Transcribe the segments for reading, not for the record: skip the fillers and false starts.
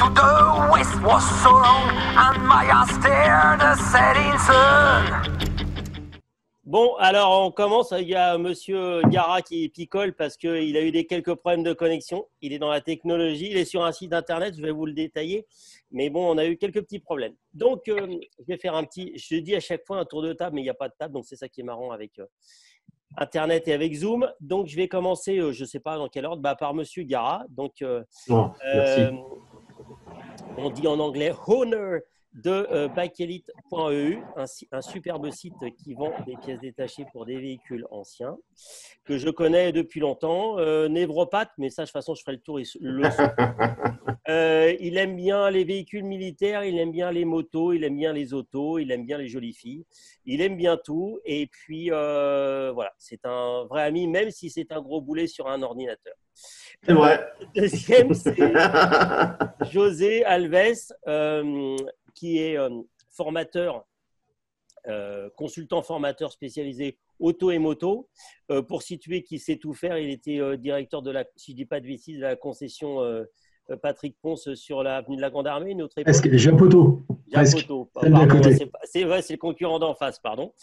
to the west was so long, and my eyes stared the setting sun. Bon, alors on commence. Il y a Monsieur Gara qui picole parce qu'il a eu quelques problèmes de connexion. Il est dans la technologie, il est sur un site internet, je vais vous le détailler. Mais bon, on a eu quelques petits problèmes. Donc, je vais faire je dis à chaque fois un tour de table, mais il n'y a pas de table, donc c'est ça qui est marrant avec Internet et avec Zoom. Donc, je vais commencer, je ne sais pas dans quel ordre, par Monsieur Gara. Donc, merci. On dit en anglais « Honor » de bikeelite.eu, un superbe site qui vend des pièces détachées pour des véhicules anciens, que je connais depuis longtemps. Névropathe, mais ça, de toute façon, je ferai le tour. Il aime bien les véhicules militaires, il aime bien les motos, il aime bien les autos, il aime bien les jolies filles. Il aime bien tout. Et puis, voilà, c'est un vrai ami, même si c'est un gros boulet sur un ordinateur. C'est vrai. Deuxième, c'est José Alves, qui est formateur, consultant formateur spécialisé auto et moto. Pour situer qui sait tout faire, il était directeur de si je ne dis pas de bêtises, de la concession Patrick Ponce sur l'avenue de la Grande Armée, une autre époque. Est-ce que Japoto? Japoto, pardon, c'est vrai, c'est le concurrent d'en face, pardon.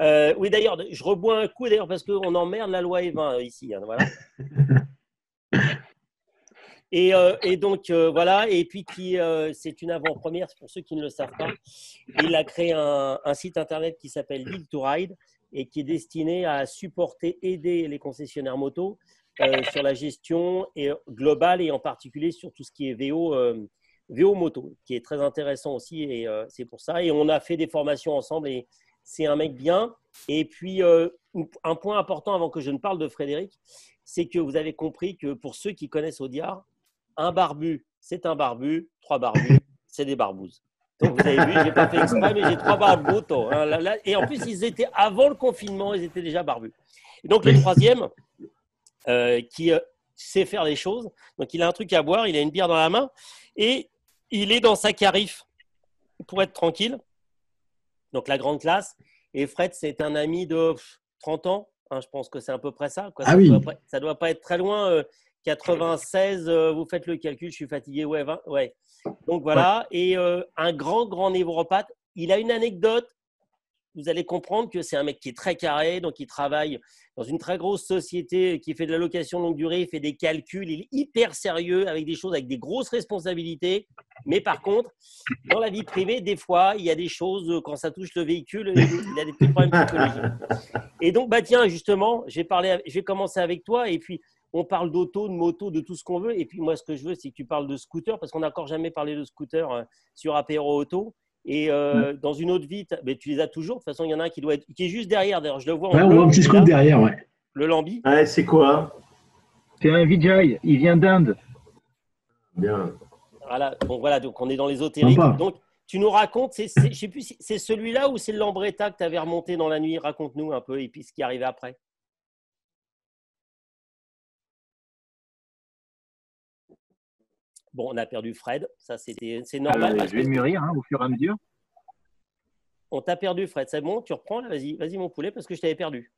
Oui, d'ailleurs, je rebois un coup d'ailleurs parce qu'on emmerde la loi E20 ici. Hein, voilà. Et donc, voilà. Et puis, c'est une avant-première, pour ceux qui ne le savent pas. Il a créé un site internet qui s'appelle Lead to Ride et qui est destiné à supporter, aider les concessionnaires moto sur la gestion globale et en particulier sur tout ce qui est VO moto, qui est très intéressant aussi. Et c'est pour ça. Et on a fait des formations ensemble et c'est un mec bien. Et puis, un point important avant que je ne parle de Frédéric, c'est que vous avez compris que pour ceux qui connaissent Audiard, un barbu, c'est un barbu. 3 barbus, c'est des barbouzes. Donc, vous avez vu, je n'ai pas fait exprès, mais j'ai 3 barbus. Hein, et en plus, ils étaient avant le confinement, ils étaient déjà barbus. Et donc, le troisième, qui sait faire les choses. Donc, il a un truc à boire, il a une bière dans la main et il est dans sa carif pour être tranquille. Donc, la grande classe. Et Fred, c'est un ami de 30 ans. Hein, je pense que c'est à peu près ça. Quoi. Ah oui. Ça doit pas être très loin. 96, vous faites le calcul, je suis fatigué, ouais, 20, ouais. Donc voilà, ouais. Et un grand névropathe, il a une anecdote, vous allez comprendre que c'est un mec qui est très carré, donc il travaille dans une très grosse société qui fait de la location longue durée, il fait des calculs, il est hyper sérieux avec des choses, avec des grosses responsabilités, mais par contre, dans la vie privée, des fois, il y a des choses, quand ça touche le véhicule, il a des petits problèmes psychologiques. Et donc, tiens, justement, je vais commencer avec toi, et puis on parle d'auto, de moto, de tout ce qu'on veut. Et puis, moi, ce que je veux, c'est que tu parles de scooter, parce qu'on n'a encore jamais parlé de scooter sur Apéro Auto. Et dans une autre vie, tu les as toujours. De toute façon, il y en a un qui est juste derrière. D'ailleurs, je le vois. Ouais, on voit un petit scoop derrière, ouais. Le Lambi. Ouais, c'est quoi? C'est un Vijay. Il vient d'Inde. Bien. Voilà. Bon, voilà. Donc, on est dans l'ésotérique. Donc, tu nous racontes, je ne sais plus si c'est celui-là ou c'est le Lambretta que tu avais remonté dans la nuit. Raconte-nous un peu et puis ce qui est arrivé après. Bon, on a perdu Fred, ça c'est normal. Je vais mûrir au fur et à mesure. On t'a perdu Fred, c'est bon, tu reprends là, vas-y mon poulet, parce que je t'avais perdu.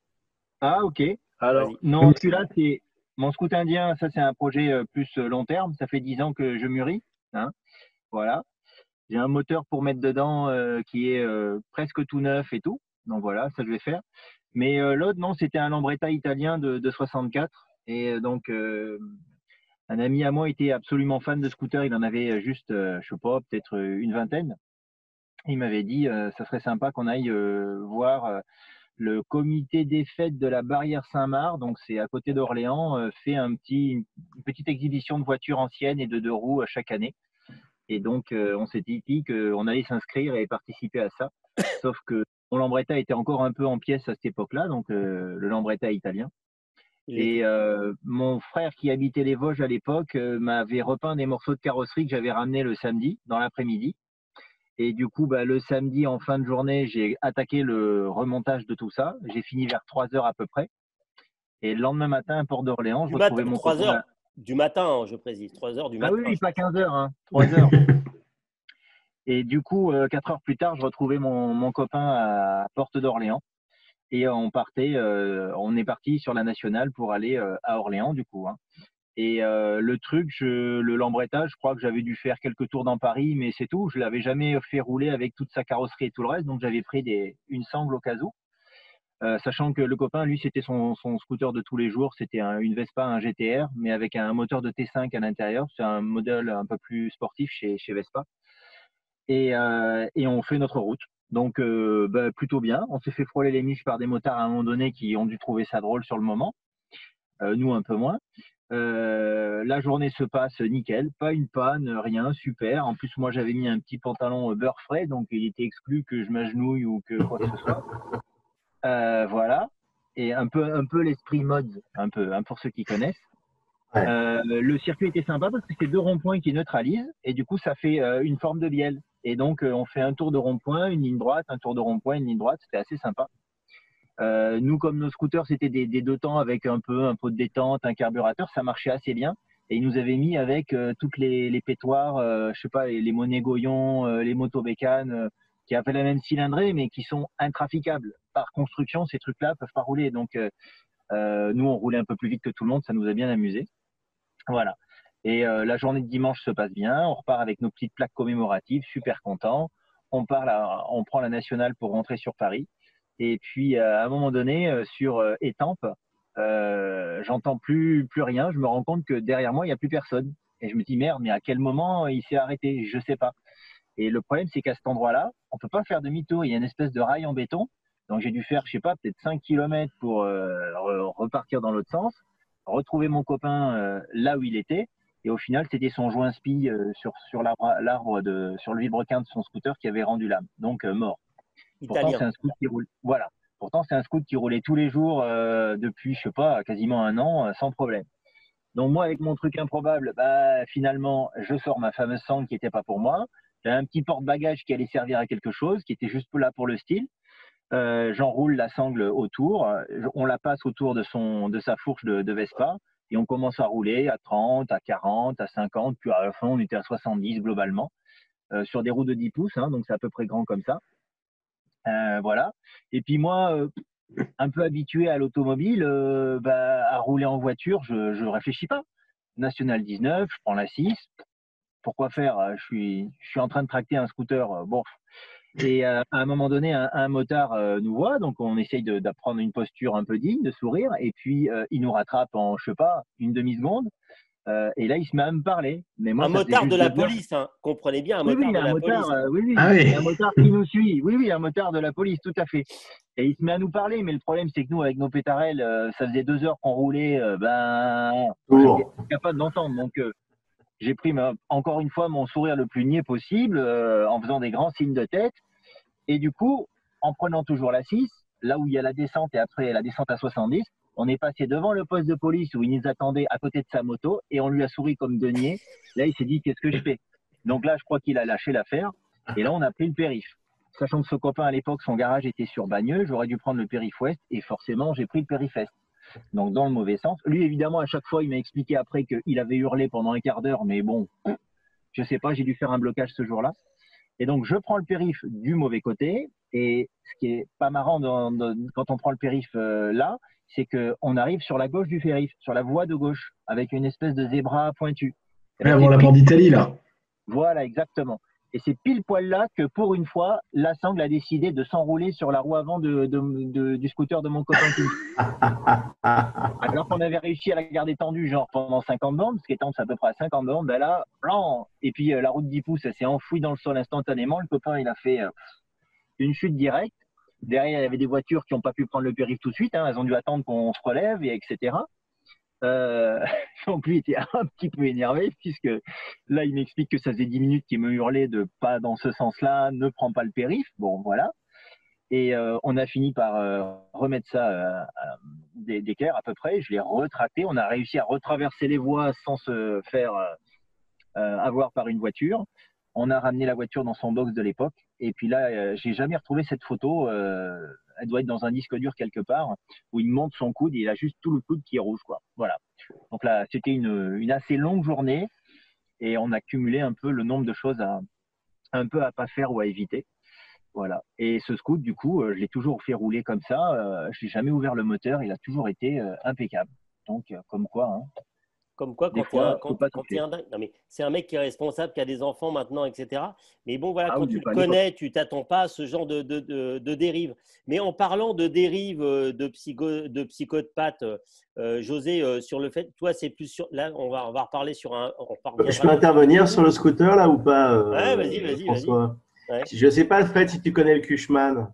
Ah ok, alors non, celui-là c'est mon scout indien, ça c'est un projet plus long terme, ça fait 10 ans que je mûris. Hein. Voilà, j'ai un moteur pour mettre dedans qui est presque tout neuf et tout, donc voilà, ça je vais faire. Mais l'autre non, c'était un Lambretta italien de 64 et donc… un ami à moi était absolument fan de scooter. Il en avait juste, je sais pas, peut-être une vingtaine. Il m'avait dit, ça serait sympa qu'on aille voir le comité des fêtes de la Barrière Saint-Marc. Donc, c'est à côté d'Orléans, fait une petite exhibition de voitures anciennes et de 2 roues chaque année. Et donc, on s'est dit qu'on allait s'inscrire et participer à ça. Sauf que mon Lambretta était encore un peu en pièces à cette époque-là, donc le Lambretta italien. Et mon frère qui habitait les Vosges à l'époque m'avait repeint des morceaux de carrosserie que j'avais ramenés le samedi dans l'après-midi. Et du coup, le samedi en fin de journée, j'ai attaqué le remontage de tout ça. J'ai fini vers 3 heures à peu près. Et le lendemain matin, à Port d'Orléans, je retrouvais mon copain. 3 heures du matin, je précise. 3 heures du matin. Ah oui, pas 15 heures, 3 heures. Et du coup, 4 heures plus tard, je retrouvais mon copain à Porte d'Orléans. Et on est parti sur la nationale pour aller à Orléans, du coup. Hein. Et le truc, le Lambretta, je crois que j'avais dû faire quelques tours dans Paris, mais c'est tout. Je l'avais jamais fait rouler avec toute sa carrosserie et tout le reste, donc j'avais pris une sangle au cas où. Sachant que le copain, lui, c'était son scooter de tous les jours. C'était une Vespa, un GTR, mais avec un moteur de T5 à l'intérieur. C'est un modèle un peu plus sportif chez Vespa. Et on fait notre route. Donc, plutôt bien. On s'est fait frôler les miches par des motards à un moment donné qui ont dû trouver ça drôle sur le moment. Nous, un peu moins. La journée se passe nickel, pas une panne, rien, super. En plus, moi, j'avais mis un petit pantalon beurre frais, donc il était exclu que je m'agenouille ou que quoi que ce soit. Voilà. Et un peu l'esprit mode, un peu, hein, pour ceux qui connaissent. Ouais. Le circuit était sympa parce que c'est 2 ronds-points qui neutralisent et du coup, ça fait une forme de bielle. Et donc, on fait un tour de rond-point, une ligne droite, un tour de rond-point, une ligne droite. C'était assez sympa. Nous, comme nos scooters, c'était des 2 temps avec un pot de détente, un carburateur, ça marchait assez bien. Et ils nous avaient mis avec toutes les pétoires, je sais pas, les monnaies Goyon, les motobécanes, qui avaient la même cylindrée, mais qui sont intraficables. Par construction, ces trucs-là peuvent pas rouler. Donc, nous, on roulait un peu plus vite que tout le monde, ça nous a bien amusé. Voilà. Et la journée de dimanche se passe bien. On repart avec nos petites plaques commémoratives, super content. On prend la nationale pour rentrer sur Paris. Et puis, à un moment donné, sur Étampes, j'entends plus rien. Je me rends compte que derrière moi, il n'y a plus personne. Et je me dis, merde, mais à quel moment il s'est arrêté? Je sais pas. Et le problème, c'est qu'à cet endroit-là, on peut pas faire demi-tour. Il y a une espèce de rail en béton. Donc, j'ai dû faire, je sais pas, peut-être 5 km pour repartir dans l'autre sens, retrouver mon copain là où il était. Et au final, c'était son joint spi sur l'arbre sur le vilebrequin de son scooter qui avait rendu l'âme. Donc, mort. Pourtant, c'est un scoot qui roule. Voilà. Pourtant, c'est un scoot qui roulait tous les jours depuis, je sais pas, quasiment 1 an, sans problème. Donc moi, avec mon truc improbable, finalement, je sors ma fameuse sangle qui n'était pas pour moi. J'ai un petit porte-bagages qui allait servir à quelque chose, qui était juste là pour le style. J'enroule la sangle autour. On la passe autour de sa fourche de Vespa. Et on commence à rouler à 30, à 40, à 50. Puis à la fin, on était à 70 globalement. Sur des roues de 10 pouces, hein, donc c'est à peu près grand comme ça. Voilà. Et puis moi, un peu habitué à l'automobile, à rouler en voiture, je réfléchis pas. National 19, je prends la 6. Pourquoi faire? Je suis en train de tracter un scooter. Bon. Et à un moment donné, un motard nous voit, donc on essaye d'apprendre une posture un peu digne, de sourire, et puis il nous rattrape en, je sais pas, une demi-seconde. Et là, il se met à me parler. Mais moi, un motard de la police, hein. Comprenez bien, un motard de la police. Oui, Ah oui. un motard qui nous suit. Oui, un motard de la police, tout à fait. Et il se met à nous parler, mais le problème, c'est que nous, avec nos pétarels, ça faisait 2 heures qu'on roulait, j'étais capable d'entendre. Donc, j'ai pris encore une fois mon sourire le plus niais possible, en faisant des grands signes de tête. Et du coup, en prenant toujours la 6, là où il y a la descente et après la descente à 70, on est passé devant le poste de police où il nous attendait à côté de sa moto et on lui a souri comme deux niais. Là, il s'est dit, qu'est-ce que je fais? Donc là, je crois qu'il a lâché l'affaire. Et là, on a pris le périph. Sachant que ce copain, à l'époque, son garage était sur Bagneux, j'aurais dû prendre le périph ouest et forcément, j'ai pris le périph est. Donc, dans le mauvais sens. Lui, évidemment, à chaque fois, il m'a expliqué après qu'il avait hurlé pendant un quart d'heure, mais bon, je sais pas, j'ai dû faire un blocage ce jour-là. Et donc, je prends le périph du mauvais côté. Et ce qui est pas marrant quand on prend le périph là, c'est qu'on arrive sur la gauche du périph, sur la voie de gauche, avec une espèce de zébra pointu. Ouais, avant la porte d'Italie, là. Voilà, exactement. Et c'est pile poil là que, pour une fois, la sangle a décidé de s'enrouler sur la roue avant du scooter de mon copain. Alors qu'on avait réussi à la garder tendue, genre pendant 50 bornes, parce qu'étant à peu près à 50 bornes, ben là, blanc. Et puis la roue de 10 pouces, elle s'est enfouie dans le sol instantanément. Le copain, il a fait une chute directe. Derrière, il y avait des voitures qui n'ont pas pu prendre le périph' tout de suite. Hein. Elles ont dû attendre qu'on se relève, et etc. Donc lui était un petit peu énervé, puisque là, il m'explique que ça faisait 10 minutes qu'il me hurlait de pas dans ce sens-là, ne prends pas le périph'. Bon, voilà. Et on a fini par remettre ça d'équerre à peu près. Je l'ai retracté. On a réussi à retraverser les voies sans se faire avoir par une voiture. On a ramené la voiture dans son box de l'époque. Et puis là, j'ai jamais retrouvé cette photo. Elle doit être dans un disque dur quelque part, où il monte son coude et il a juste tout le coude qui est rouge, quoi. Voilà. Donc là, c'était une assez longue journée et on a cumulé un peu le nombre de choses un peu à pas faire ou à éviter. Voilà. Et ce scoot, du coup, je l'ai toujours fait rouler comme ça. Je n'ai jamais ouvert le moteur. Il a toujours été impeccable. Donc, comme quoi, hein, Comme quoi, Des quand fois, faut pas quand toucher. non, mais c'est un mec qui est responsable, qui a des enfants maintenant, etc. Mais bon, voilà, Ah quand oui, tu mais le pas à l'époque. connais, tu t'attends pas à ce genre de dérive. Mais en parlant de dérive de psychopathe, José, sur le fait, toi, c'est plus sur. Là, on va reparler sur un. On Je reviendra peux sur un autre intervenir sur niveau. le scooter là ou pas, Ouais, vas-y. François? Ouais. Je ne sais pas, Fred, si tu connais le Cushman.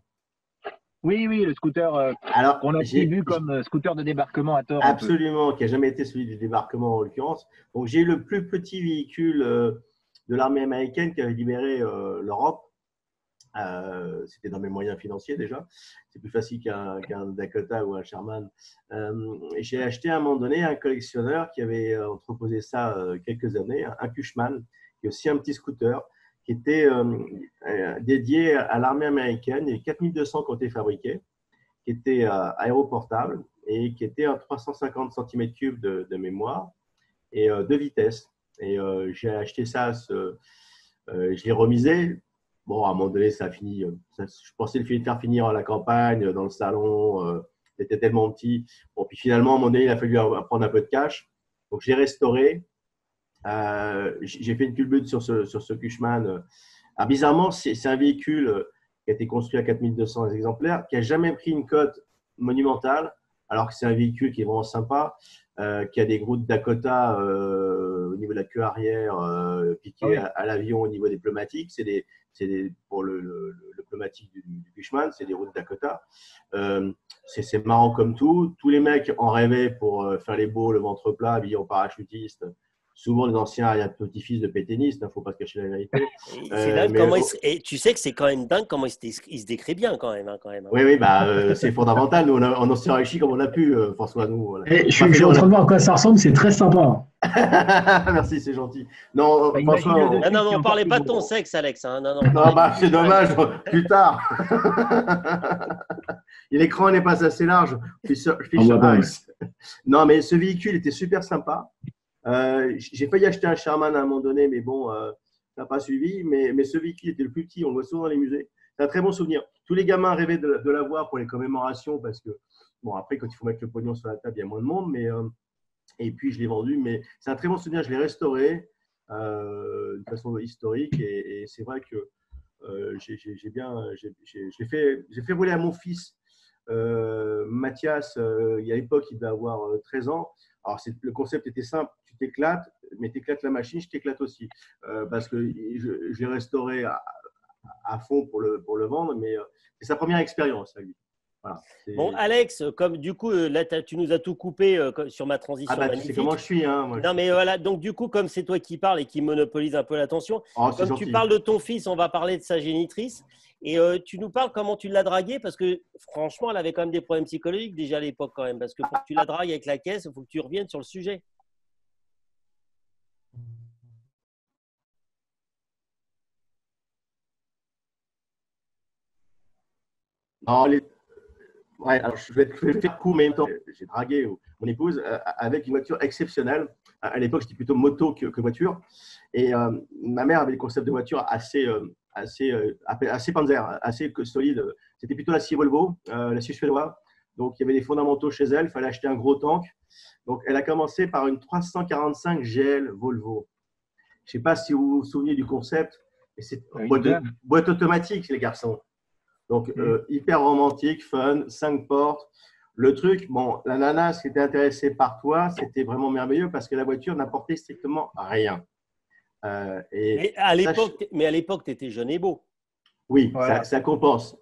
Oui, oui, le scooter Alors, qu'on a pris vu comme scooter de débarquement à tort un peu. absolument, qui n'a jamais été celui du débarquement en l'occurrence. Donc, j'ai eu le plus petit véhicule de l'armée américaine qui avait libéré l'Europe. C'était dans mes moyens financiers déjà. C'est plus facile qu'un Dakota ou un Sherman. J'ai acheté à un moment donné un collectionneur qui avait entreposé ça quelques années, un Cushman, qui est aussi un petit scooter, qui était dédié à l'armée américaine. Il y a 4200 qui ont été fabriqués, qui était aéroportable et qui était à 350 cm3 de mémoire et de vitesse. Et j'ai acheté ça, je l'ai remisé. Bon, à un moment donné, ça a fini. Je pensais le faire finir à la campagne, dans le salon. C'était tellement petit. Bon, puis finalement, à un moment donné, il a fallu prendre un peu de cash. Donc, je l'ai restauré. J'ai fait une culbute sur ce Cushman. Alors, bizarrement, c'est un véhicule qui a été construit à 4200 exemplaires, qui n'a jamais pris une cote monumentale, alors que c'est un véhicule qui est vraiment sympa, qui a des roues de Dakota au niveau de la queue arrière, piquées à l'avion au niveau des pneumatiques. Pour le pneumatique du Cushman, c'est des roues de Dakota. C'est marrant comme tout. Tous les mecs en rêvaient pour faire les beaux, le ventre plat, habillés en parachutiste. Souvent des anciens arrière-petits-fils de pétainistes, il ne faut pas se cacher la vérité. C'est dingue comment et tu sais que c'est quand même dingue comment il se décrit bien quand même. Oui, bah, c'est fondamental. Nous, on en s'est réussi comme on a pu, François. Nous, voilà. Je suis en train de voir à quoi ça ressemble, c'est très sympa. Merci, c'est gentil. Non, Bah, François. imagine-le dessus, Non, c'est on encore parlait plus pas de gros. ton sexe, Alex. Hein. Non, Non, bah, c'est dommage, plus tard. Et l'écran n'est pas assez large. Fisher Ice. Non, mais ce véhicule était super sympa. J'ai failli acheter un Sherman à un moment donné, mais bon, ça n'a pas suivi. Mais ce véhicule était le plus petit, on le voit souvent dans les musées. C'est un très bon souvenir. Tous les gamins rêvaient de l'avoir pour les commémorations parce que, bon, après, quand il faut mettre le pognon sur la table, il y a moins de monde. Et puis, je l'ai vendu. Mais c'est un très bon souvenir. Je l'ai restauré de façon historique. Et c'est vrai que j'ai fait rouler à mon fils Mathias. À l'époque, il devait avoir 13 ans. Alors, le concept était simple. Tu t'éclates, mais tu éclates la machine, je t'éclate aussi. Parce que je l'ai restauré à fond pour le vendre, mais c'est sa première expérience à lui. Voilà, bon, Alex, comme du coup, là, tu nous as tout coupé sur ma transition tu magnifique. sais comment je suis. Hein, moi. Non, mais voilà, donc du coup, comme c'est toi qui parles et qui monopolise un peu l'attention, comme gentil. tu parles de ton fils, on va parler de sa génitrice. Et tu nous parles comment tu l'as draguée, parce que franchement, elle avait quand même des problèmes psychologiques déjà à l'époque quand même, parce que pour que tu la dragues avec la caisse, il faut que tu reviennes sur le sujet. Non, ouais, alors je vais faire court, mais en même temps, j'ai dragué mon épouse avec une voiture exceptionnelle. À l'époque, c'était plutôt moto que voiture. Et ma mère avait le concept de voiture assez panzer, assez solide. C'était plutôt l'acier Volvo, l'acier suédois. Donc, il y avait des fondamentaux chez elle. Il fallait acheter un gros tank. Donc, elle a commencé par une 345 GL Volvo. Je ne sais pas si vous vous souvenez du concept. C'est boîte automatique, les garçons. Donc, hyper romantique, fun, 5 portes. Le truc, bon, la nana, ce qui était intéressée par toi, c'était vraiment merveilleux parce que la voiture n'apportait strictement rien. Mais à l'époque, tu étais jeune et beau. Oui, voilà. ça compense.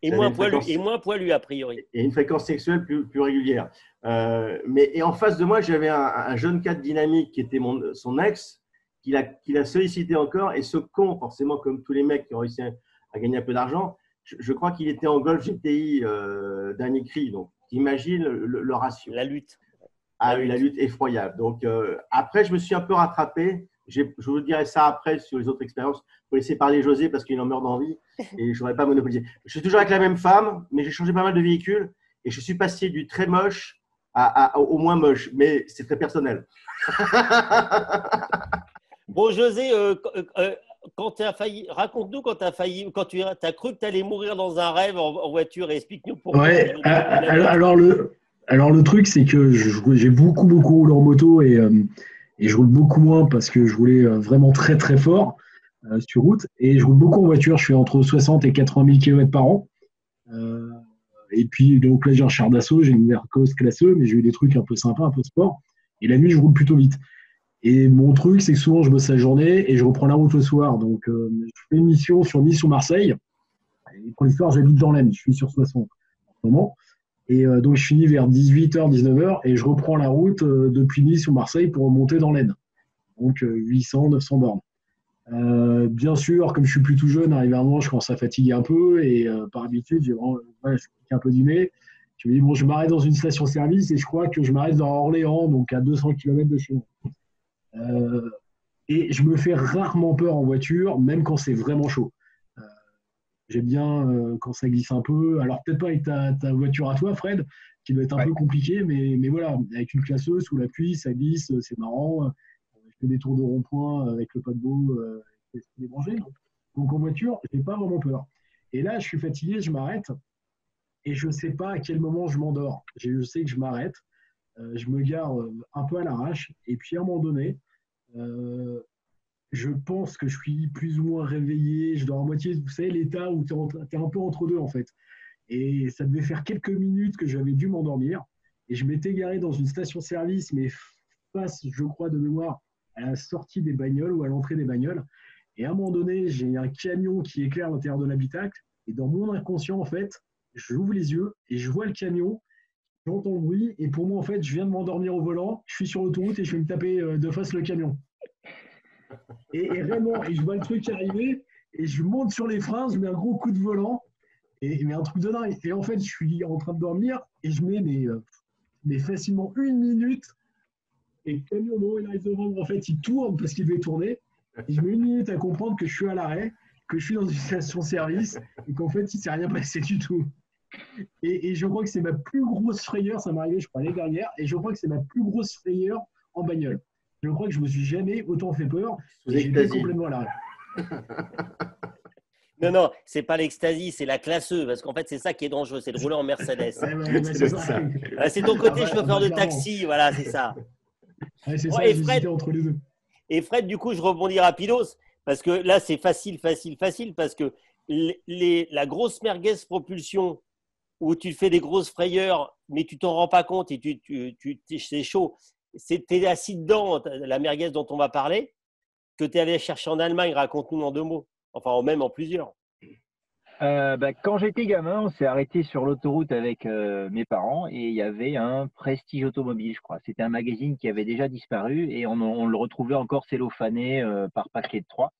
Et moins poilu, a priori. Et une fréquence sexuelle plus régulière. Et en face de moi, j'avais un jeune cadre dynamique qui était son ex, qu'il a sollicité encore. Et ce con, forcément, comme tous les mecs qui ont réussi à gagner un peu d'argent, je crois qu'il était en Golf GTI dernier cri. Donc, imagine le ratio. La lutte. Ah oui, la lutte effroyable. Donc, après, je me suis un peu rattrapé. Je vous dirai ça après sur les autres expériences. Il faut laisser parler José parce qu'il en meurt d'envie et je n'aurais pas monopolisé. Je suis toujours avec la même femme, mais j'ai changé pas mal de véhicules et je suis passé du très moche au moins moche. Mais c'est très personnel. Bon, José, quand tu as failli, raconte-nous quand tu as failli, quand tu as cru que tu allais mourir dans un rêve en voiture et explique-nous pourquoi. Ouais, alors Alors le truc, c'est que j'ai beaucoup roulé en moto et je roule beaucoup moins parce que je roulais vraiment très fort sur route. Et je roule beaucoup en voiture. Je fais entre 60 et 80 000 km par an. Euh, et puis donc là, j'ai un char d'assaut, j'ai une Mercos classe E, mais j'ai eu des trucs un peu sympas, un peu sport. Et la nuit, je roule plutôt vite. Et mon truc, c'est que souvent, je bosse la journée et je reprends la route le soir. Donc, je fais une mission sur Nice ou Marseille. Et pour l'histoire, j'habite dans l'Aisne. Je suis sur 60 en ce moment. Et donc, je finis vers 18h, 19h et je reprends la route depuis Nice ou Marseille pour remonter dans l'Aisne. Donc, 800, 900 bornes. Bien sûr, comme je suis plus tout jeune, arrivé à un moment, je commence à fatiguer un peu et par habitude, je pique un peu du nez. Je me dis, bon, je m'arrête dans une station-service et je crois que je m'arrête dans Orléans, donc à 200 km de chez moi. Euh, et je me fais rarement peur en voiture, même quand c'est vraiment chaud. Euh, J'aime bien quand ça glisse un peu. Alors, peut-être pas avec ta voiture à toi, Fred, qui doit être un peu compliqué, mais voilà, avec une classeuse sous la pluie, ça glisse, c'est marrant. Je fais des tours de rond-point avec le paquebot débranché. Donc, en voiture, je n'ai pas vraiment peur. Et là, je suis fatigué, je m'arrête et je ne sais pas à quel moment je m'endors. Je sais que je m'arrête, je me gare un peu à l'arrache, et puis à un moment donné, euh, je pense que je suis plus ou moins réveillé, je dors à moitié, vous savez, l'état où tu es un peu entre deux en fait. Et ça devait faire quelques minutes que j'avais dû m'endormir. Et je m'étais garé dans une station-service, mais face, je crois, de mémoire, à la sortie des bagnoles ou à l'entrée des bagnoles. Et à un moment donné, j'ai un camion qui éclaire l'intérieur de l'habitacle. Et dans mon inconscient, en fait, j'ouvre les yeux et je vois le camion, j'entends le bruit. Et pour moi, en fait, je viens de m'endormir au volant, je suis sur l'autoroute et je vais me taper de face le camion. Et vraiment, et je vois le truc arriver, et je monte sur les freins, je mets un gros coup de volant, mais un truc de dingue. Et en fait, je suis en train de dormir, et je mets mais facilement une minute, et le camion, non, il arrive devant moi, en fait, il tourne parce qu'il devait tourner, et je mets une minute à comprendre que je suis à l'arrêt, que je suis dans une station-service, et qu'en fait, il ne s'est rien passé du tout. Et je crois que c'est ma plus grosse frayeur, ça m'est arrivé, je crois, l'année dernière, et je crois que c'est ma plus grosse frayeur en bagnole. Je crois que je me suis jamais autant fait peur. Et j'étais complètement à l'arrêt. Non, c'est pas l'ecstasy, c'est la classeuse. Parce qu'en fait, c'est ça qui est dangereux, c'est de rouler en Mercedes. C'est ton côté chauffeur de taxi, voilà, c'est ça. Ouais, c'est ça, Fred, entre les deux. Et Fred, du coup, je rebondis rapidos. Parce que là, c'est facile. Parce que la grosse merguez propulsion, où tu fais des grosses frayeurs, mais tu t'en rends pas compte et c'est chaud. T'es assis dedans, la merguez dont on va parler, que tu es allé chercher en Allemagne, raconte-nous en 2 mots. Enfin, même en plusieurs. Quand j'étais gamin, on s'est arrêté sur l'autoroute avec mes parents et il y avait un Prestige automobile, je crois. C'était un magazine qui avait déjà disparu et on le retrouvait encore cellophané par paquet de 3.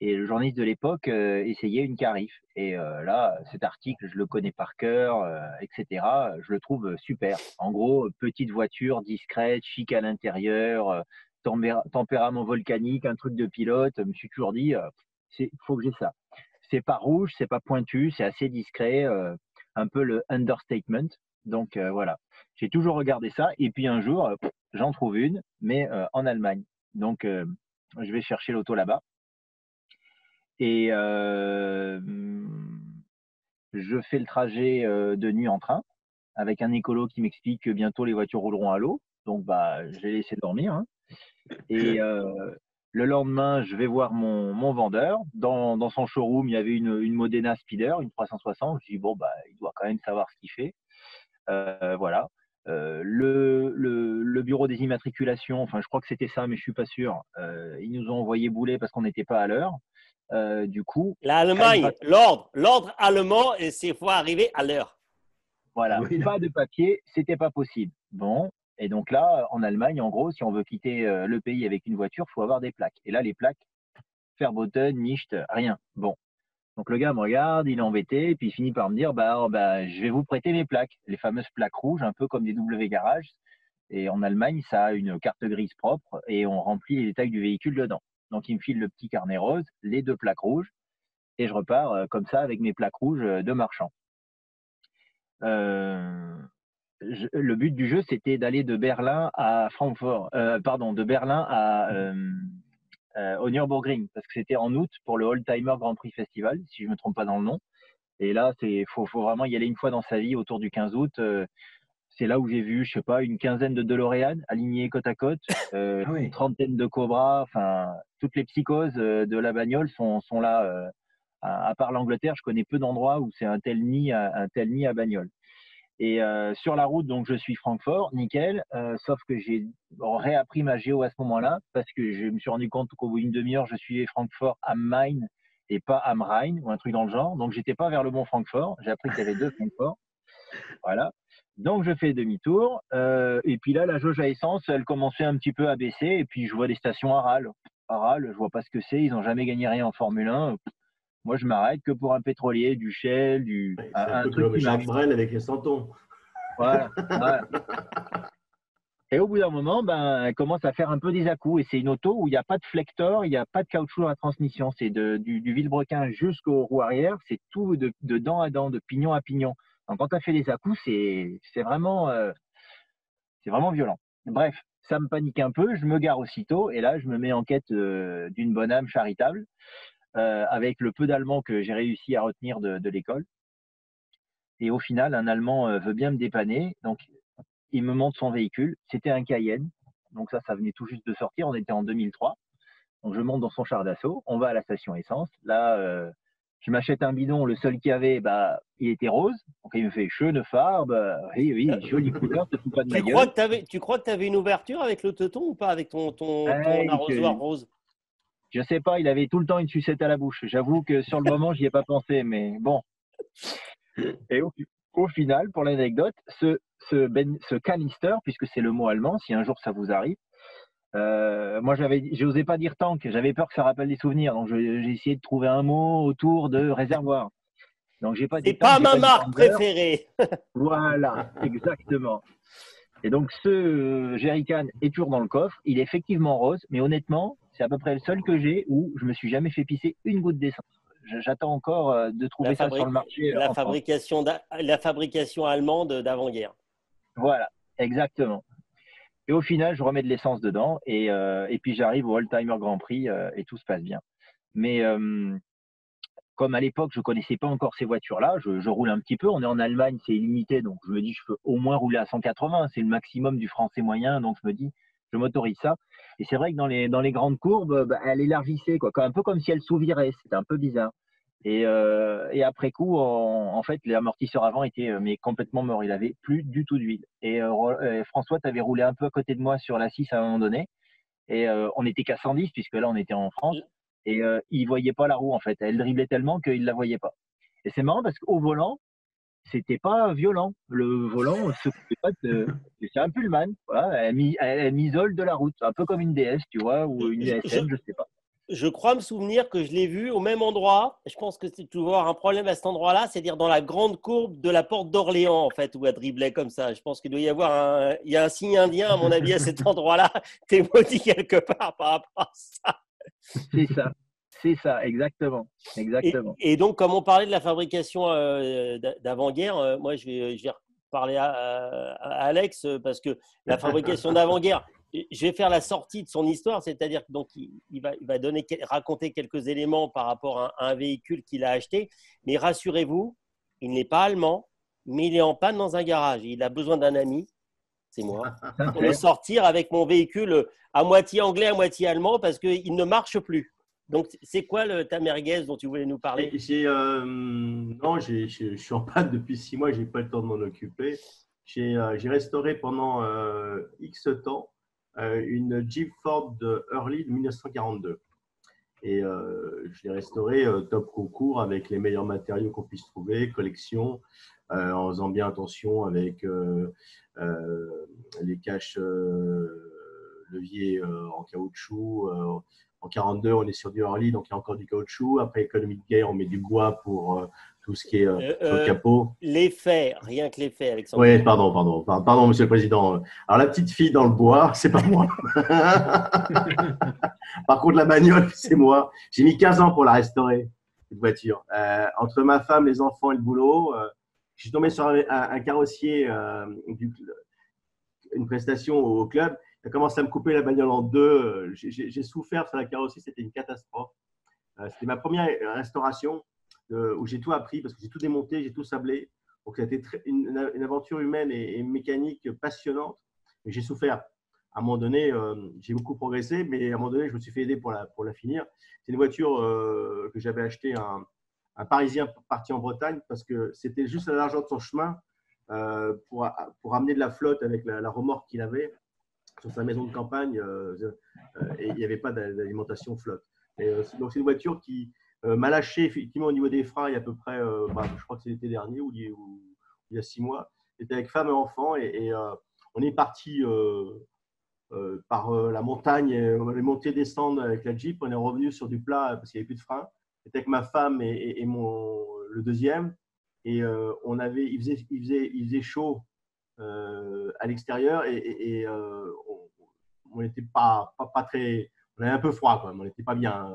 Et le journaliste de l'époque essayait une Carif. Et là, cet article, je le connais par cœur, etc. Je le trouve super. En gros, petite voiture, discrète, chic à l'intérieur, tempérament volcanique, un truc de pilote. Je me suis toujours dit, faut que j'ai ça. C'est pas rouge, c'est pas pointu, c'est assez discret, un peu le understatement. Donc voilà, j'ai toujours regardé ça. Et puis un jour, j'en trouve une, mais en Allemagne. Donc je vais chercher l'auto là-bas. Et je fais le trajet de nuit en train avec un écolo qui m'explique que bientôt les voitures rouleront à l'eau. Donc, je vais laisser dormir. Hein. Et le lendemain, je vais voir mon vendeur. Dans son showroom, il y avait une Modena Speeder, une 360. Je dis, bon, il doit quand même savoir ce qu'il fait. Voilà. Le bureau des immatriculations, enfin, je crois que c'était ça, mais je ne suis pas sûr. Ils nous ont envoyé bouler parce qu'on n'était pas à l'heure. Du coup, l'Allemagne, l'ordre allemand, et c'est faut arriver à l'heure. Voilà, pas de papier, c'était pas possible. Bon, et donc là, en Allemagne, en gros, si on veut quitter le pays avec une voiture, il faut avoir des plaques. Et là, les plaques, Verboten, nicht, rien. Bon, donc le gars me regarde, il est embêté, et puis il finit par me dire, je vais vous prêter mes plaques, les fameuses plaques rouges, un peu comme des W Garage. Et en Allemagne, ça a une carte grise propre, et on remplit les détails du véhicule dedans. Donc il me file le petit carnet rose, les 2 plaques rouges, et je repars comme ça avec mes plaques rouges de marchand. Le but du jeu, c'était d'aller de Berlin à Francfort, de Berlin au Nürburgring, parce que c'était en août pour le Oldtimer Grand Prix Festival, si je ne me trompe pas dans le nom. Et là, faut vraiment y aller une fois dans sa vie autour du 15 août. c'est là où j'ai vu, je sais pas, une quinzaine de DeLorean alignés côte à côte, une trentaine de Cobra, enfin, toutes les psychoses de la bagnole sont là. À part l'Angleterre, je connais peu d'endroits où c'est un tel nid à bagnole. Et sur la route, donc je suis Francfort, nickel, sauf que j'ai réappris ma géo à ce moment-là parce que je me suis rendu compte qu'au bout d'une demi-heure, je suivais Francfort am Main et pas am Rhein ou un truc dans le genre. Donc j'étais pas vers le bon Francfort. J'ai appris qu'il y avait 2 Francfort. Voilà. Donc je fais demi-tour et puis là, la jauge à essence, elle commençait un petit peu à baisser et puis je vois des stations Aral. Aral, je vois pas ce que c'est. Ils n'ont jamais gagné rien en Formule 1. Moi, je m'arrête que pour un pétrolier, du Shell, C'est un peu truc comme qui Jacques marche. Brel avec les santons. Voilà. Et au bout d'un moment, elle commence à faire un peu des à-coups. Et c'est une auto où il n'y a pas de flector, il n'y a pas de caoutchouc dans la transmission. C'est du vilebrequin jusqu'aux roues arrière. C'est tout de dent à dent, de pignon à pignon. Donc, quand tu as fait des à-coups, c'est vraiment violent. Bref, ça me panique un peu. Je me gare aussitôt. Et là, je me mets en quête d'une bonne âme charitable avec le peu d'allemand que j'ai réussi à retenir de l'école. Et au final, un Allemand veut bien me dépanner. Donc, il me montre son véhicule. C'était un Cayenne. Donc ça venait tout juste de sortir. On était en 2003. Donc, je monte dans son char d'assaut. On va à la station essence. Là, je m'achète un bidon. Le seul qu'il y avait, il était rose. Donc, il me fait schöne Farbe. Oui, jolie couleur. Te fous pas de ma gueule. Tu crois que tu avais une ouverture avec le teuton ou pas avec ton arrosoir rose? Je sais pas. Il avait tout le temps une sucette à la bouche. J'avoue que sur le moment, j'y ai pas pensé. Mais bon. Et au final, pour l'anecdote, ce canister, puisque c'est le mot allemand, si un jour ça vous arrive, moi j'osais pas dire tank, j'avais peur que ça rappelle des souvenirs, donc j'ai essayé de trouver un mot autour de réservoir. Donc j'ai pas dit tank. C'est pas ma marque préférée. Voilà, exactement. Et donc ce jerrycan est toujours dans le coffre, il est effectivement rose, mais honnêtement, c'est à peu près le seul que j'ai où je me suis jamais fait pisser une goutte d'essence. J'attends encore de trouver ça sur le marché. La fabrication allemande d'avant-guerre. Voilà, exactement. Et au final, je remets de l'essence dedans et puis j'arrive au Oldtimer Grand Prix et tout se passe bien. Mais comme à l'époque, je ne connaissais pas encore ces voitures-là, je roule un petit peu. On est en Allemagne, c'est illimité, donc je me dis je peux au moins rouler à 180. C'est le maximum du français moyen, donc je me dis je m'autorise ça. Et c'est vrai que dans les grandes courbes, elle élargissait, quoi, un peu comme si elle s'ouvrirait. C'était un peu bizarre. Et après coup, en fait, l'amortisseur avant était complètement mort. Il avait plus du tout d'huile. Et François, tu avais roulé un peu à côté de moi sur la 6 à un moment donné. Et on n'était qu'à 110, puisque là, on était en France. Et il ne voyait pas la roue, en fait. Elle driblait tellement qu'il ne la voyait pas. Et c'est marrant parce qu'au volant, c'était pas violent. Le volant se coupait pas c'est un Pullman. Voilà, elle m'isole de la route. Un peu comme une DS, tu vois, ou une ESN, je sais pas. Je crois me souvenir que je l'ai vu au même endroit. Je pense que c'est toujours un problème à cet endroit-là, c'est-à-dire dans la grande courbe de la porte d'Orléans, en fait, où elle driblait comme ça. Je pense qu'il doit y avoir il y a un signe indien, à mon avis, à cet endroit-là. T'es maudit quelque part par rapport à ça. C'est ça, exactement. Et donc, comme on parlait de la fabrication d'avant-guerre, moi, je vais parler à Alex parce que la fabrication d'avant-guerre, je vais faire la sortie de son histoire, c'est-à-dire que donc il va raconter quelques éléments par rapport à un véhicule qu'il a acheté. Mais rassurez-vous, il n'est pas allemand, mais il est en panne dans un garage. Il a besoin d'un ami, c'est moi, pour le sortir avec mon véhicule à moitié anglais, à moitié allemand, parce qu'il ne marche plus. Donc, c'est quoi ta merguez dont tu voulais nous parler? Non, je suis en panne depuis 6 mois, je n'ai pas le temps de m'en occuper. J'ai restauré pendant X temps une Jeep Ford de Hurley de 1942. Et je l'ai restauré top concours avec les meilleurs matériaux qu'on puisse trouver, collection, en faisant bien attention avec les caches leviers en caoutchouc. En 42, on est sur du Hurley, donc il y a encore du caoutchouc. Après, économie de guerre, on met du bois pour tout ce qui est sur le capot. L'effet, rien que l'effet, Alexandre. Oui, pardon, monsieur le président. Alors, la petite fille dans le bois, c'est pas moi. Par contre, la bagnole, c'est moi. J'ai mis 15 ans pour la restaurer, cette voiture. Entre ma femme, les enfants et le boulot, je suis tombé sur un carrossier, une prestation au club. Il a commencé à me couper la bagnole en deux. J'ai souffert sur la carrosserie, c'était une catastrophe. C'était ma première restauration où j'ai tout appris parce que j'ai tout démonté, j'ai tout sablé. Donc, ça a été une aventure humaine et mécanique passionnante. Mais j'ai souffert. À un moment donné, j'ai beaucoup progressé, mais à un moment donné, je me suis fait aider pour la finir. C'est une voiture que j'avais achetée un Parisien parti en Bretagne parce que c'était juste à la largeur de son chemin pour amener de la flotte avec la remorque qu'il avait sur sa maison de campagne et il n'y avait pas d'alimentation flotte. Donc, c'est une voiture qui m'a lâché effectivement au niveau des freins il y a à peu près, je crois que c'est l'été dernier ou il y a 6 mois. J'étais avec femme et enfant et on est parti par la montagne, on est monté descendre avec la Jeep, on est revenu sur du plat parce qu'il n'y avait plus de frein. J'étais avec ma femme et le deuxième et il faisait chaud à l'extérieur et on n'était pas très, on avait un peu froid quand même, on n'était pas bien.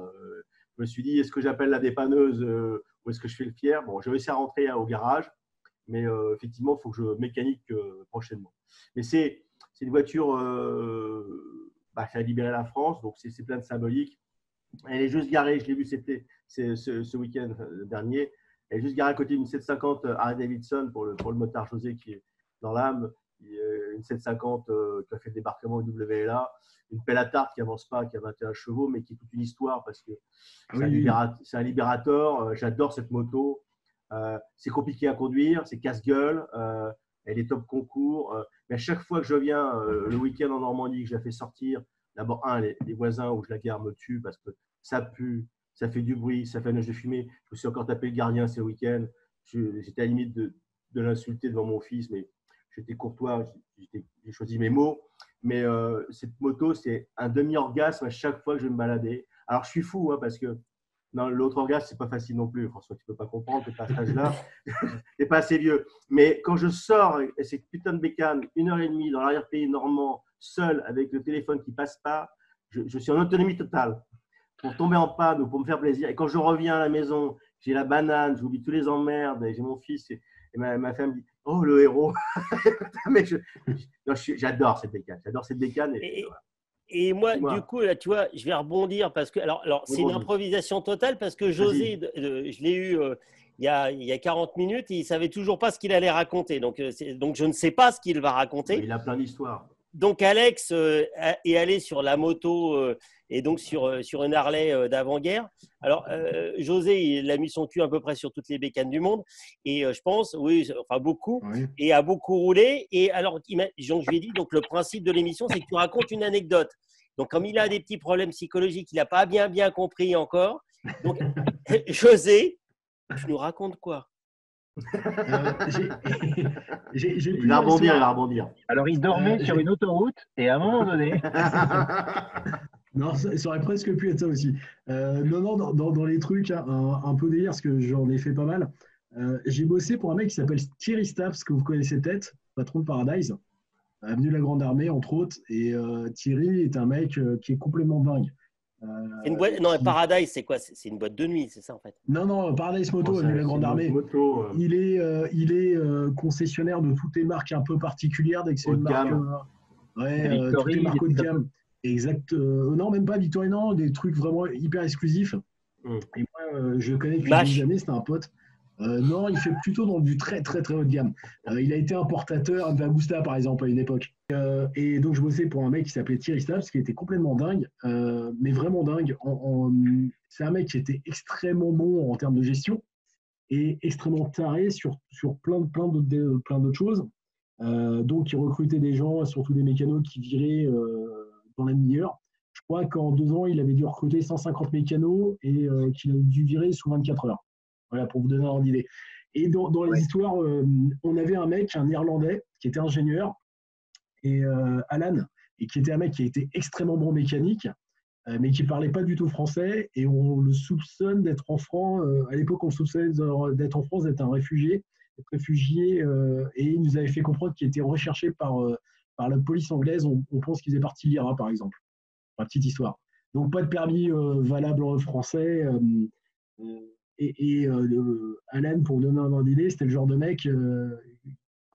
Je me suis dit, est-ce que j'appelle la dépanneuse ou est-ce que je fais le fier? Bon, j'ai réussi à rentrer au garage, mais effectivement, il faut que je mécanique prochainement. Mais c'est une voiture qui a libéré la France, donc c'est plein de symbolique. Elle est juste garée, je l'ai vu ce week-end dernier, elle est juste garée à côté d'une 750 Harley-Davidson pour le motard José qui est dans l'âme, une 750 qui a fait le débarquement au WLA, une pelle à tarte qui n'avance pas, qui a 21 chevaux, mais qui est toute une histoire parce que c'est un libérateur. J'adore cette moto. C'est compliqué à conduire, c'est casse-gueule. Elle est top concours. Mais à chaque fois que je viens le week-end en Normandie, que je la fais sortir, d'abord, les voisins où je la gare me tuent parce que ça pue, ça fait du bruit, ça fait un nuage de fumée. Je me suis encore tapé le gardien ce week-end. J'étais à la limite de l'insulter devant mon fils, mais j'étais courtois, j'ai choisi mes mots. Mais cette moto, c'est un demi-orgasme à chaque fois que je vais me balader. Alors, je suis fou parce que l'autre orgasme, c'est pas facile non plus. François, tu peux pas comprendre, tu n'es pas à cet âge-là, tu n'es pas assez vieux. Mais quand je sors et cette putain de bécane, 1h30 dans l'arrière-pays normand, seul, avec le téléphone qui passe pas, je suis en autonomie totale pour tomber en panne ou pour me faire plaisir. Et quand je reviens à la maison, j'ai la banane, j'oublie tous les emmerdes, et j'ai mon fils et ma femme dit « Oh, le héros !» Mais j'adore cette bécane. J'adore cette bécane. Et moi, du coup, là, tu vois, je vais rebondir parce que, alors c'est une improvisation totale parce que José, je l'ai eu il y a 40 minutes et il ne savait toujours pas ce qu'il allait raconter. Donc, je ne sais pas ce qu'il va raconter. Mais il a plein d'histoires. Donc, Alex est allé sur la moto et donc sur une Harley d'avant-guerre. Alors, José, il a mis son cul à peu près sur toutes les bécanes du monde. Et je pense, beaucoup. Oui. Et a beaucoup roulé. Et alors, je lui ai dit, donc le principe de l'émission, c'est que tu racontes une anecdote. Donc, comme il a des petits problèmes psychologiques, il n'a pas bien compris encore. Donc, José, tu nous racontes quoi? Il va rebondir. Alors, il dormait sur une autoroute et à un moment donné… Non, ça aurait presque pu être ça aussi. Dans les trucs un peu délire, parce que j'en ai fait pas mal. J'ai bossé pour un mec qui s'appelle Thierry Staps, que vous connaissez peut-être, patron de Paradise, avenue de la Grande Armée, entre autres. Et Thierry est un mec qui est complètement dingue. Paradise, c'est quoi? C'est une boîte de nuit, c'est ça en fait? Non, Paradise Moto, avenue de la Grande Armée. Il est concessionnaire de toutes les marques un peu particulières, dès que c'est une marque. Toutes les marques haut de gamme. Exact. Non, même pas Victoria, non, des trucs vraiment hyper exclusifs. Et moi, je le connais depuis des années, c'était un pote. Non, il fait plutôt dans du très très très haut de gamme. Il a été importateur de Agusta par exemple à une époque. Et donc je bossais pour un mec qui s'appelait Thierry Staps, qui était complètement dingue, mais vraiment dingue. C'est un mec qui était extrêmement bon en termes de gestion et extrêmement taré sur plein d'autres choses. Donc il recrutait des gens, surtout des mécanos qui viraient dans la demi-heure. Je crois qu'en 2 ans, il avait dû recruter 150 mécanos et qu'il a dû virer sous 24 heures. Voilà, pour vous donner un ordre d'idée. Et dans les histoires, on avait un mec, un Irlandais, qui était ingénieur, et Alan, et qui était un mec qui était extrêmement bon mécanique, mais qui ne parlait pas du tout français, et on le soupçonne d'être en France. À l'époque, on le soupçonnait d'être en France, d'être un réfugié, et il nous avait fait comprendre qu'il était recherché par la police anglaise. On pense qu'il faisait partie de l'IRA, par exemple. Une petite histoire. Donc, pas de permis valable en français. Alan, pour donner un ordre d'idée, c'était le genre de mec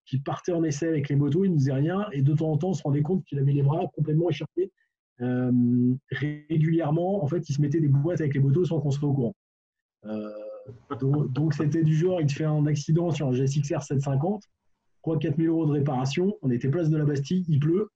qui partait en essai avec les motos, il ne faisait rien, et de temps en temps, on se rendait compte qu'il avait les bras complètement écharpés. Régulièrement, en fait, il se mettait des boîtes avec les motos sans qu'on soit au courant. Donc, c'était du genre, il te fait un accident sur un GSX-R 750, 3-4 000 euros de réparation. On était place de la Bastille, il pleut,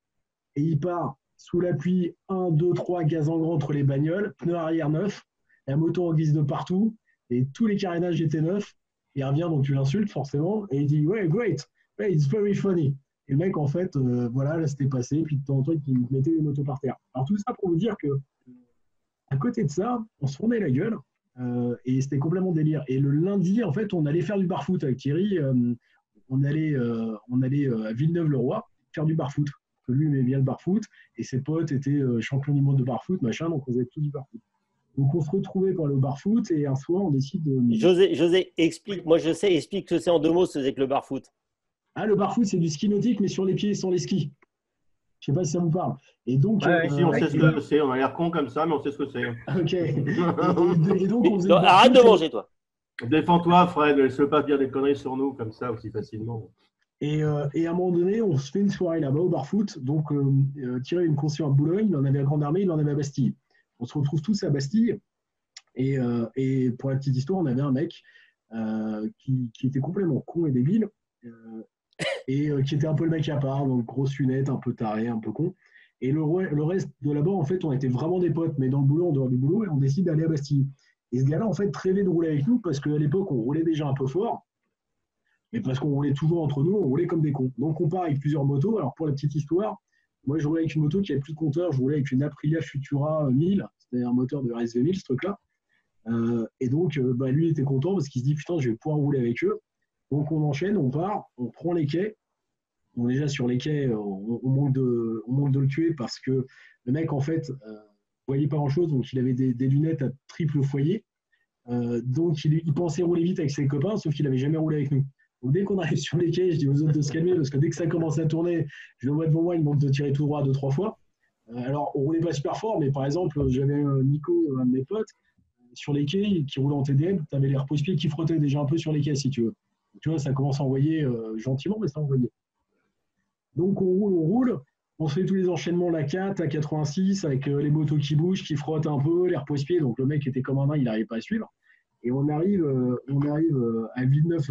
et il part sous la pluie, 1, 2, 3, gaz en grand entre les bagnoles, pneus arrière neufs, la moto en guise de partout, et tous les carénages étaient neufs. Il revient, donc tu l'insultes forcément, et il dit ouais, great, ouais, it's very funny. Et le mec, en fait, voilà, là c'était passé, puis de temps en temps, il mettait les motos par terre. Alors tout ça pour vous dire que à côté de ça, on se tournait la gueule, et c'était complètement délire. Et le lundi, en fait, on allait faire du bar-foot avec Thierry. On allait à Villeneuve-le-Roi faire du bar-foot. Lui aimait bien le bar-foot, et ses potes étaient champions du monde de bar-foot, machin, donc on faisait tout du bar-foot. Donc on se retrouvait pour le bar-foot, et un soir, on décide de… José, explique, moi je sais, explique ce que c'est en 2 mots, ce que c'est que le bar-foot. Ah, le bar-foot, c'est du ski nautique, mais sur les pieds et sans les skis. Je ne sais pas si ça vous parle. Et donc, si, on sait ce que c'est. On a l'air con comme ça, mais on sait ce que c'est. Ok. Et donc, on faisait non, arrête de manger, toi. Défends-toi, Fred. Ne laisse pas dire des conneries sur nous comme ça aussi facilement. Et à un moment donné, on se fait une soirée là-bas au bar-foot. Donc, Thierry a une concession à Boulogne, il en avait à Grande Armée, il en avait à Bastille. On se retrouve tous à Bastille. Et pour la petite histoire, on avait un mec qui était complètement con et débile. Et qui était un peu le mec à part, donc grosse lunette, un peu taré, un peu con. Et le reste de là-bas, en fait, on était vraiment des potes, mais dans le boulot, en dehors du boulot, et on décide d'aller à Bastille. Et ce gars-là, en fait, rêvait de rouler avec nous, parce qu'à l'époque, on roulait déjà un peu fort, mais parce qu'on roulait toujours entre nous, on roulait comme des cons. Donc, on part avec plusieurs motos. Alors, pour la petite histoire, moi, je roulais avec une moto qui avait plus de compteur, je roulais avec une Aprilia Futura 1000, c'était un moteur de RSV 1000, ce truc-là. Et donc, lui, il était content, parce qu'il se dit, putain, je vais pouvoir rouler avec eux. Donc on enchaîne, on part, on prend les quais. Donc déjà sur les quais, on manque de le tuer parce que le mec en fait voyait pas grand chose, donc il avait des lunettes à triple foyer. Donc il pensait rouler vite avec ses copains, sauf qu'il n'avait jamais roulé avec nous. Donc dès qu'on arrive sur les quais, je dis aux autres de se calmer parce que dès que ça commence à tourner, je le vois devant moi, il manque de tirer tout droit 2-3 fois. Alors on roulait pas super fort, mais par exemple j'avais Nico, un de mes potes, sur les quais qui roulait en TDM, tu avais les repose-pieds qui frottaient déjà un peu sur les quais si tu veux. Tu vois, ça commence à envoyer gentiment, mais ça envoyait. Donc on roule, on se fait tous les enchaînements, la 4, la 86, avec les motos qui bougent, qui frottent un peu, les repose-pieds. Donc le mec était comme un nain, il n'arrivait pas à suivre. Et on arrive à Villeneuve,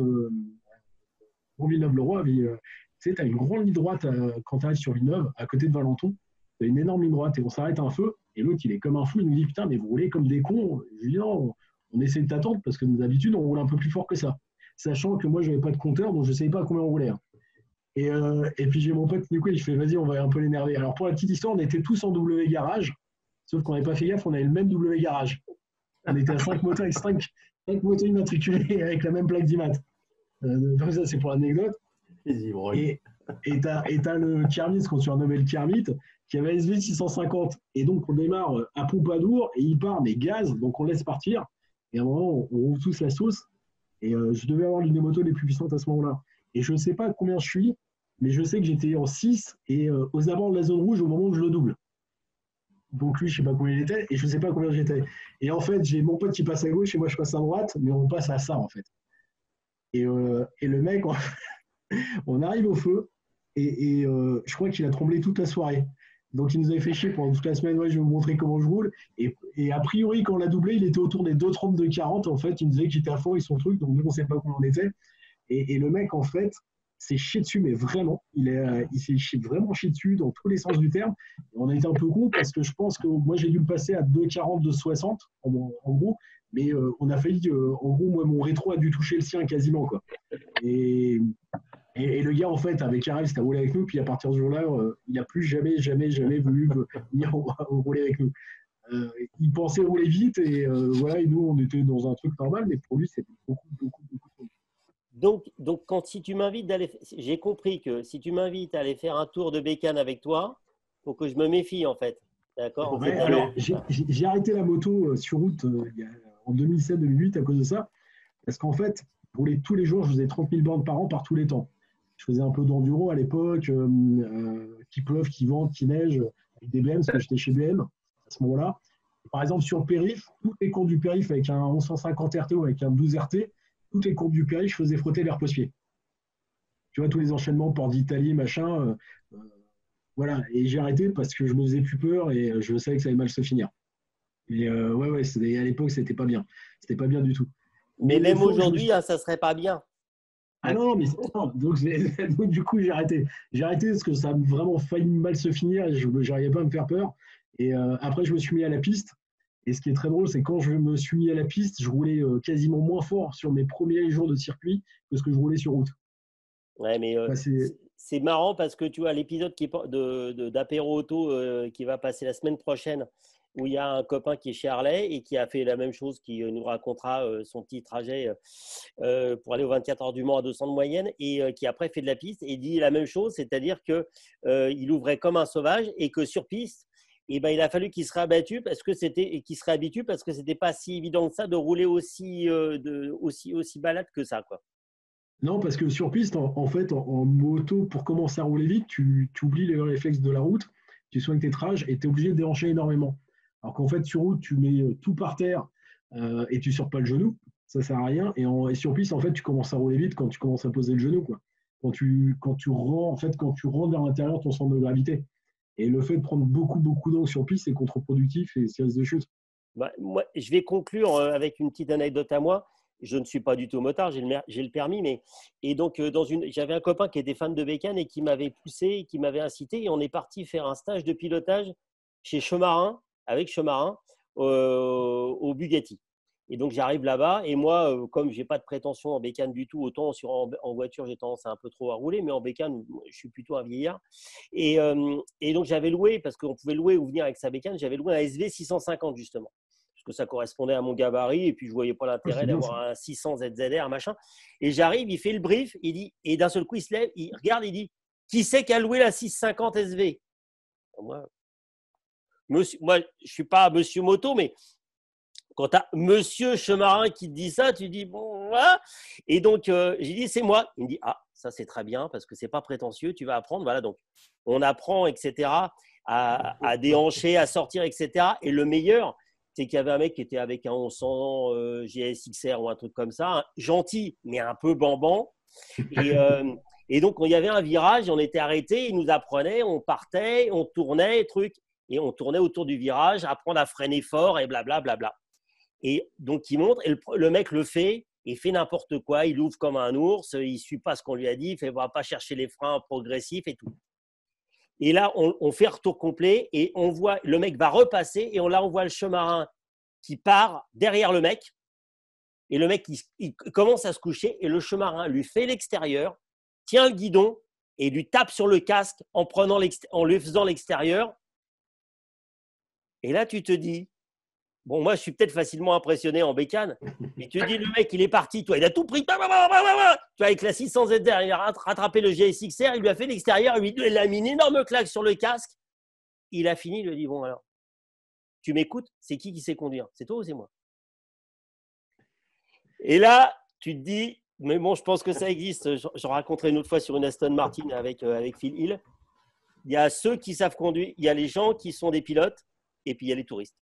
pour Villeneuve-le-Roi. Tu sais, tu as une grande ligne droite quand tu arrives sur Villeneuve, à côté de Valenton. Tu as une énorme ligne droite et on s'arrête à un feu. Et l'autre, il est comme un fou, il nous dit putain, mais vous roulez comme des cons. Je lui dis non, on essaie de t'attendre parce que d'habitude, on roule un peu plus fort que ça. Sachant que moi, je n'avais pas de compteur, donc je ne savais pas combien on roulait. Hein. Et puis j'ai mon pote Nico, il fait vas-y, on va un peu l'énerver. Alors pour la petite histoire, on était tous en W garage, sauf qu'on n'avait pas fait gaffe, on avait le même W garage. On était à 5 motos avec 5 motos immatriculées avec la même plaque d'IMAT. Donc ça, c'est pour l'anecdote. Et t'as le Kermit, ce qu'on surnommait le Kermit, qui avait SV 650. Et donc on démarre à Pompadour et il part, mais gaz, donc on laisse partir. Et à un moment, on roule tous la sauce. Et je devais avoir l'une des motos les plus puissantes à ce moment-là. Et je ne sais pas combien je suis, mais je sais que j'étais en 6 et aux abords de la zone rouge au moment où je le double. Donc lui, je ne sais pas combien il était et je ne sais pas combien j'étais. Et en fait, j'ai mon pote qui passe à gauche et moi je passe à droite, mais on passe à ça en fait. Et le mec, on arrive au feu et je crois qu'il a tremblé toute la soirée. Donc il nous avait fait chier pendant toute la semaine, ouais, je vais vous montrer comment je roule. Et a priori, quand on l'a doublé, il était autour des 2,30, 2,40. En fait, il nous disait qu'il était à fond avec son truc, donc nous, on ne sait pas combien on était. Et le mec, en fait, s'est chié dessus, mais vraiment, il s'est vraiment chié dessus dans tous les sens du terme. Et on a été un peu con parce que je pense que moi, j'ai dû le passer à 2,40, 2,60 en gros. Mais on a failli, en gros, moi, mon rétro a dû toucher le sien quasiment, quoi. Et le gars, en fait, avec Arel, c'était à rouler avec nous. Puis à partir de ce jour-là, il n'a plus jamais voulu venir rouler avec nous. Il pensait rouler vite et voilà. Et nous, on était dans un truc normal, mais pour lui, c'était beaucoup. Donc si tu m'invites d'aller, j'ai compris que si tu m'invites à aller faire un tour de bécane avec toi, il faut que je me méfie, en fait. D'accord. Ouais, alors, j'ai arrêté la moto sur route en 2007-2008 à cause de ça. Parce qu'en fait, rouler tous les jours, je faisais 30 000 bornes par an par tous les temps. Je faisais un peu d'enduro à l'époque, qu'il pleuve, qu'il vente, qu'il neige, avec des BM, parce que j'étais chez BM à ce moment-là. Par exemple, sur le périph', toutes les courses du périph' avec un 1150 RT ou avec un 12 RT, toutes les courbes du périph', je faisais frotter les repose-pieds. Tu vois, tous les enchaînements, port d'Italie, machin. Voilà. Et j'ai arrêté parce que je me faisais plus peur et je savais que ça allait mal se finir. Et à l'époque, c'était pas bien. C'était pas bien du tout. Mais des même fois, aujourd'hui, hein, ça serait pas bien. Ah non, mais non. Donc, donc, du coup, j'ai arrêté. J'ai arrêté parce que ça a vraiment failli mal se finir et je n'arrivais pas à me faire peur. Et après, je me suis mis à la piste. Et ce qui est très drôle, c'est quand je me suis mis à la piste, je roulais quasiment moins fort sur mes premiers jours de circuit que ce que je roulais sur route. Ouais, mais Bah, c'est marrant parce que tu vois l'épisode d'Apéro Auto qui va passer la semaine prochaine, où il y a un copain qui est chez Harley et qui a fait la même chose, qui nous racontera son petit trajet pour aller aux 24 heures du Mans à 200 de moyenne et qui après fait de la piste et dit la même chose, c'est-à-dire que il ouvrait comme un sauvage et que sur piste, eh ben, il a fallu qu'il se réhabitue parce que c'était pas si évident que ça de rouler aussi balade que ça, quoi. Non, parce que sur piste, en fait, en moto, pour commencer à rouler vite, tu oublies les réflexes de la route, tu soignes tes trages et tu es obligé de déhancher énormément. Alors qu'en fait, sur route, tu mets tout par terre et tu ne sors pas le genou. Ça ne sert à rien. Et sur piste, en fait, tu commences à rouler vite quand tu commences à poser le genou, quoi. Quand tu rentres vers l'intérieur ton centre de gravité. Et le fait de prendre beaucoup d'angle sur piste, c'est contre-productif et c'est risque de chute. Bah, moi, je vais conclure avec une petite anecdote à moi. Je ne suis pas du tout motard, j'ai le permis, et donc j'avais un copain qui était fan de bécane et qui m'avait poussé, qui m'avait incité, et on est parti faire un stage de pilotage chez Chemarin, avec Chemarin, au Bugatti. Et donc j'arrive là-bas, et moi, comme je n'ai pas de prétention en bécane du tout, autant en voiture j'ai tendance à un peu trop à rouler, mais en bécane, je suis plutôt un vieillard. Et donc j'avais loué, parce qu'on pouvait louer ou venir avec sa bécane, j'avais loué un SV 650 justement. Que ça correspondait à mon gabarit et puis je ne voyais pas l'intérêt d'avoir un 600 ZZR, machin. Et j'arrive, il fait le brief, il dit, et d'un seul coup, il se lève, il regarde, il dit qui c'est qui a loué la 650 SV? Moi, je ne suis pas monsieur moto, mais quand tu as monsieur Chemarin qui te dit ça, tu dis bon, voilà. Et donc, j'ai dit c'est moi. Il me dit ah, ça c'est très bien parce que ce n'est pas prétentieux, tu vas apprendre. Voilà, donc on apprend, etc., à déhancher, à sortir, etc. Et le meilleur, c'est qu'il y avait un mec qui était avec un 1100 GSXR ou un truc comme ça, gentil, mais un peu bambant. Et donc, il y avait un virage, on était arrêté, il nous apprenait, on partait, on tournait, truc, et on tournait autour du virage, apprendre à freiner fort et blablabla. Et donc, il montre, et le mec le fait, il fait n'importe quoi, il ouvre comme un ours, il ne suit pas ce qu'on lui a dit, il ne va pas chercher les freins progressifs et tout. Et là, on fait retour complet et on voit, le mec va repasser et on voit le Chemarin qui part derrière le mec. Et le mec, il commence à se coucher et le Chemarin lui fait l'extérieur, tient le guidon et lui tape sur le casque en lui faisant l'extérieur. Et là, tu te dis, bon, moi, je suis peut-être facilement impressionné en bécane, mais tu te dis, le mec, il est parti, toi, il a tout pris. Tu vois, avec la 600 ZR, il a rattrapé le GSXR, il lui a fait l'extérieur, il a mis une énorme claque sur le casque. Il a fini, il lui a dit, bon, alors, tu m'écoutes, c'est qui sait conduire? C'est toi ou c'est moi? Et là, tu te dis, mais bon, je pense que ça existe. J'en raconterai une autre fois sur une Aston Martin avec Phil Hill. Il y a ceux qui savent conduire, il y a les gens qui sont des pilotes, et puis il y a les touristes.